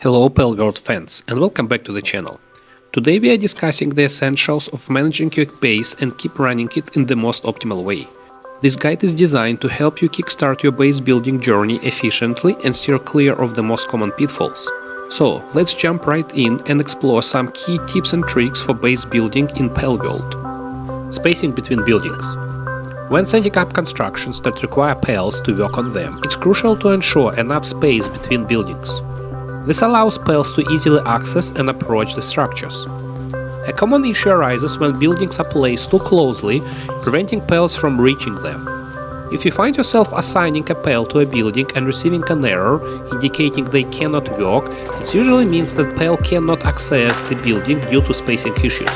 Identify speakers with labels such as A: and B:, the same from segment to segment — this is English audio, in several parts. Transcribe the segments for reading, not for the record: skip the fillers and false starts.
A: Hello Palworld fans and welcome back to the channel. Today we are discussing the essentials of managing your base and keep running it in the most optimal way. This guide is designed to help you kickstart your base building journey efficiently and steer clear of the most common pitfalls. So let's jump right in and explore some key tips and tricks for base building in Palworld. Spacing between buildings. When setting up constructions that require pals to work on them, it's crucial to ensure enough space between buildings. This allows pals to easily access and approach the structures. A common issue arises when buildings are placed too closely, preventing pals from reaching them. If you find yourself assigning a pal to a building and receiving an error indicating they cannot work, it usually means that pal cannot access the building due to spacing issues.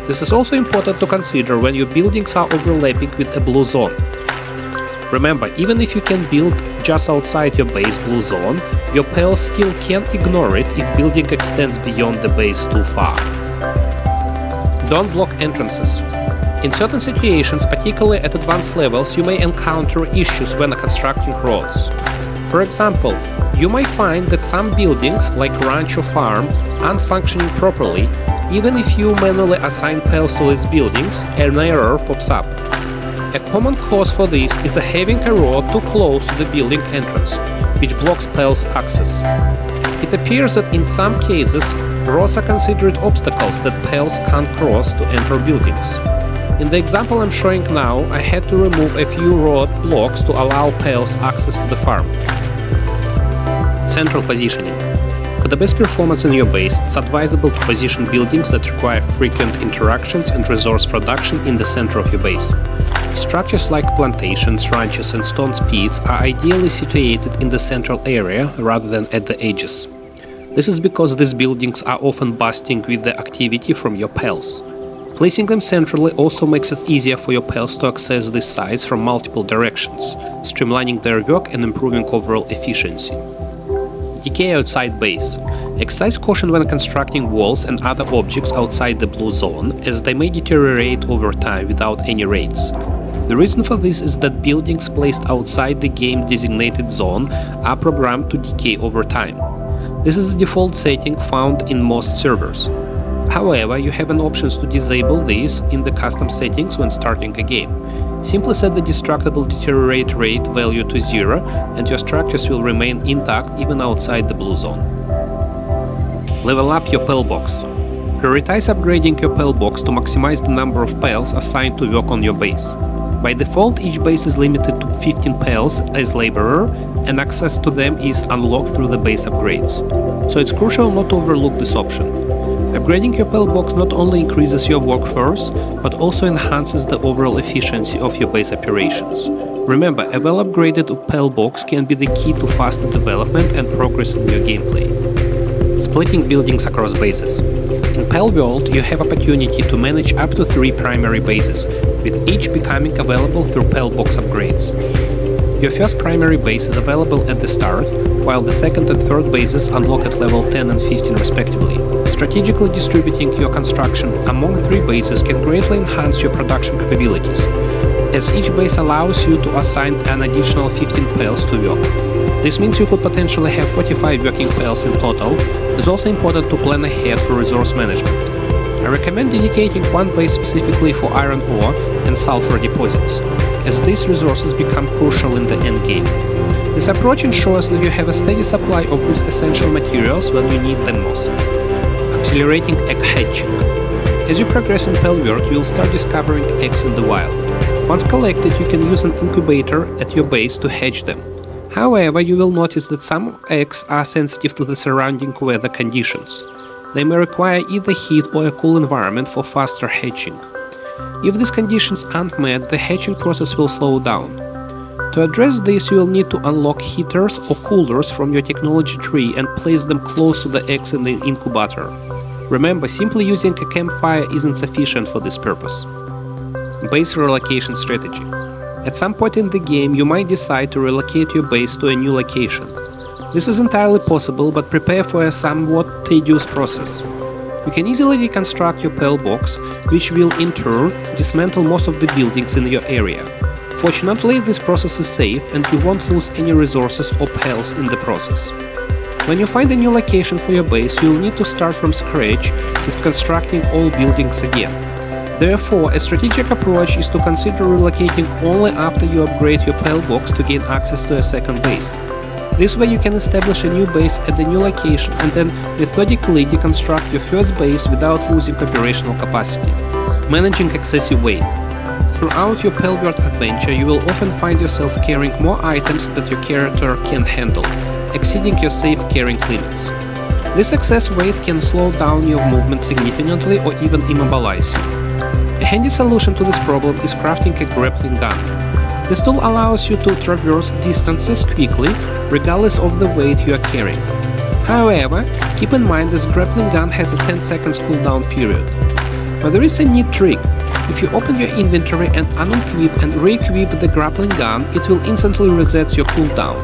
A: This is also important to consider when your buildings are overlapping with a blue zone. Remember, even if you can build just outside your base blue zone, your pals still can't ignore it if building extends beyond the base too far. Don't block entrances. In certain situations, particularly at advanced levels, you may encounter issues when constructing roads. For example, you might find that some buildings, like ranch or farm, aren't functioning properly. Even if you manually assign pals to these buildings, an error pops up. A common cause for this is having a road too close to the building entrance, which blocks pals' access. It appears that in some cases, roads are considered obstacles that pals can't cross to enter buildings. In the example I'm showing now, I had to remove a few road blocks to allow pals access to the farm. Central positioning. For the best performance in your base, it's advisable to position buildings that require frequent interactions and resource production in the center of your base. Structures like plantations, ranches and stone pits are ideally situated in the central area rather than at the edges. This is because these buildings are often bursting with the activity from your pals. Placing them centrally also makes it easier for your pals to access these sites from multiple directions, streamlining their work and improving overall efficiency. Decay outside base. Exercise caution when constructing walls and other objects outside the blue zone, as they may deteriorate over time without any raids. The reason for this is that buildings placed outside the game-designated zone are programmed to decay over time. This is a default setting found in most servers. However, you have an option to disable this in the custom settings when starting a game. Simply set the destructible deteriorate rate value to 0 and your structures will remain intact even outside the blue zone. Level up your pal box. Prioritize upgrading your pal box to maximize the number of pals assigned to work on your base. By default, each base is limited to 15 pals as laborer, and access to them is unlocked through the base upgrades. So it's crucial not to overlook this option. Upgrading your pal box not only increases your workforce, but also enhances the overall efficiency of your base operations. Remember, a well-upgraded pal box can be the key to faster development and progress in your gameplay. Splitting buildings across bases. In Palworld, you have opportunity to manage up to 3 primary bases, with each becoming available through pal box upgrades. Your first primary base is available at the start, while the second and third bases unlock at level 10 and 15 respectively. Strategically distributing your construction among 3 bases can greatly enhance your production capabilities, as each base allows you to assign an additional 15 pals to work. This means you could potentially have 45 working pals in total. It's also important to plan ahead for resource management. I recommend dedicating one base specifically for iron ore and sulfur deposits, as these resources become crucial in the endgame. This approach ensures that you have a steady supply of these essential materials when you need them most. Accelerating egg hatching. As you progress in Palworld, you will start discovering eggs in the wild. Once collected, you can use an incubator at your base to hatch them. However, you will notice that some eggs are sensitive to the surrounding weather conditions. They may require either heat or a cool environment for faster hatching. If these conditions aren't met, the hatching process will slow down. To address this, you will need to unlock heaters or coolers from your technology tree and place them close to the eggs in the incubator. Remember, simply using a campfire isn't sufficient for this purpose. Base relocation strategy. At some point in the game, you might decide to relocate your base to a new location. This is entirely possible, but prepare for a somewhat tedious process. You can easily reconstruct your pal box, which will in turn dismantle most of the buildings in your area. Fortunately, this process is safe and you won't lose any resources or pals in the process. When you find a new location for your base, you'll need to start from scratch with constructing all buildings again. Therefore, a strategic approach is to consider relocating only after you upgrade your PAL box to gain access to a second base. This way you can establish a new base at the new location and then methodically deconstruct your first base without losing operational capacity. Managing excessive weight. Throughout your PAL World adventure, you will often find yourself carrying more items that your character can handle, exceeding your safe carrying limits. This excess weight can slow down your movement significantly or even immobilize you. A handy solution to this problem is crafting a grappling gun. This tool allows you to traverse distances quickly, regardless of the weight you are carrying. However, keep in mind this grappling gun has a 10 seconds cooldown period. But there is a neat trick. If you open your inventory and unequip and re-equip the grappling gun, it will instantly reset your cooldown.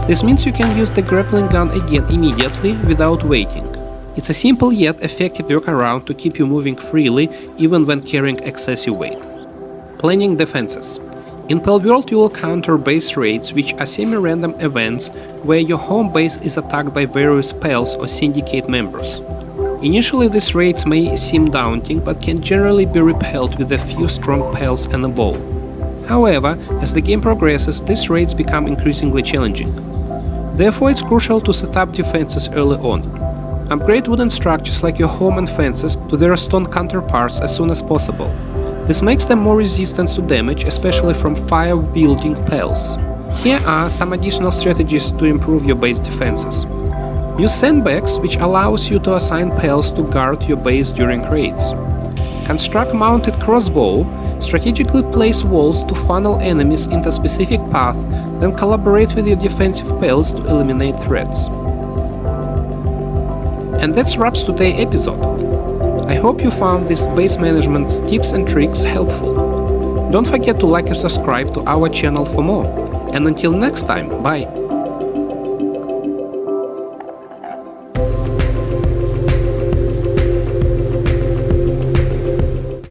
A: This means you can use the grappling gun again immediately without waiting. It's a simple yet effective workaround to keep you moving freely even when carrying excessive weight. Planning defenses. In PAL World you will counter base raids, which are semi-random events where your home base is attacked by various PALs or syndicate members. Initially these raids may seem daunting, but can generally be repelled with a few strong PALs and a bow. However, as the game progresses, these raids become increasingly challenging. Therefore, it's crucial to set up defenses early on. Upgrade wooden structures like your home and fences to their stone counterparts as soon as possible. This makes them more resistant to damage, especially from fire-wielding PALs. Here are some additional strategies to improve your base defenses. Use sandbags, which allows you to assign PALs to guard your base during raids. Construct mounted crossbow, strategically place walls to funnel enemies into a specific path, then collaborate with your defensive PALs to eliminate threats. And that wraps today's episode. I hope you found these base management tips and tricks helpful. Don't forget to like and subscribe to our channel for more. And until next time, bye!